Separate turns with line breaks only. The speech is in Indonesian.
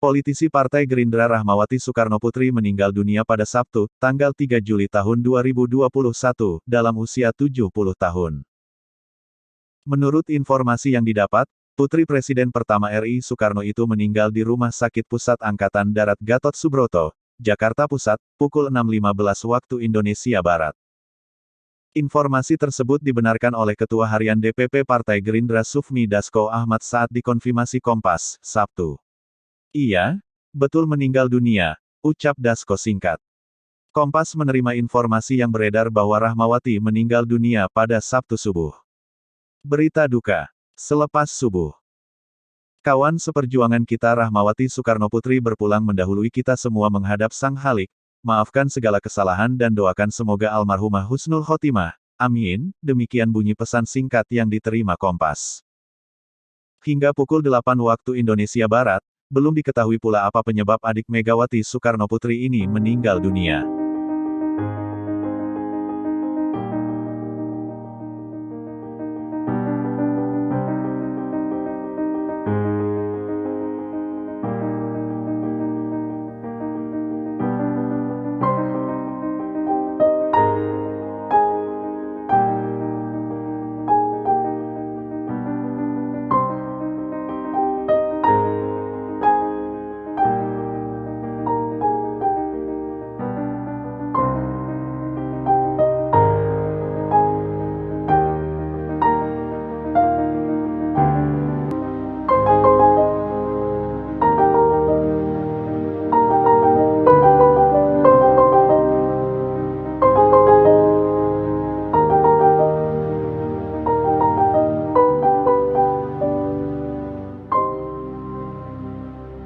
Politisi Partai Gerindra Rahmawati Soekarnoputri meninggal dunia pada Sabtu, tanggal 3 Juli tahun 2021, dalam usia 70 tahun. Menurut informasi yang didapat, Putri Presiden pertama RI Soekarno itu meninggal di Rumah Sakit Pusat Angkatan Darat Gatot Subroto, Jakarta Pusat, pukul 6.15 waktu Indonesia Barat. Informasi tersebut dibenarkan oleh Ketua Harian DPP Partai Gerindra Sufmi Dasko Ahmad saat dikonfirmasi Kompas, Sabtu. Iya, betul meninggal dunia, ucap Dasko singkat. Kompas menerima informasi yang beredar bahwa Rahmawati meninggal dunia pada Sabtu subuh. Berita duka. Selepas subuh, kawan seperjuangan kita Rahmawati Soekarnoputri berpulang mendahului kita semua menghadap Sang Halik. Maafkan segala kesalahan dan doakan semoga almarhumah husnul khotimah. Amin, demikian bunyi pesan singkat yang diterima Kompas. Hingga pukul 8 waktu Indonesia Barat, belum diketahui pula apa penyebab adik Megawati Soekarnoputri ini meninggal dunia.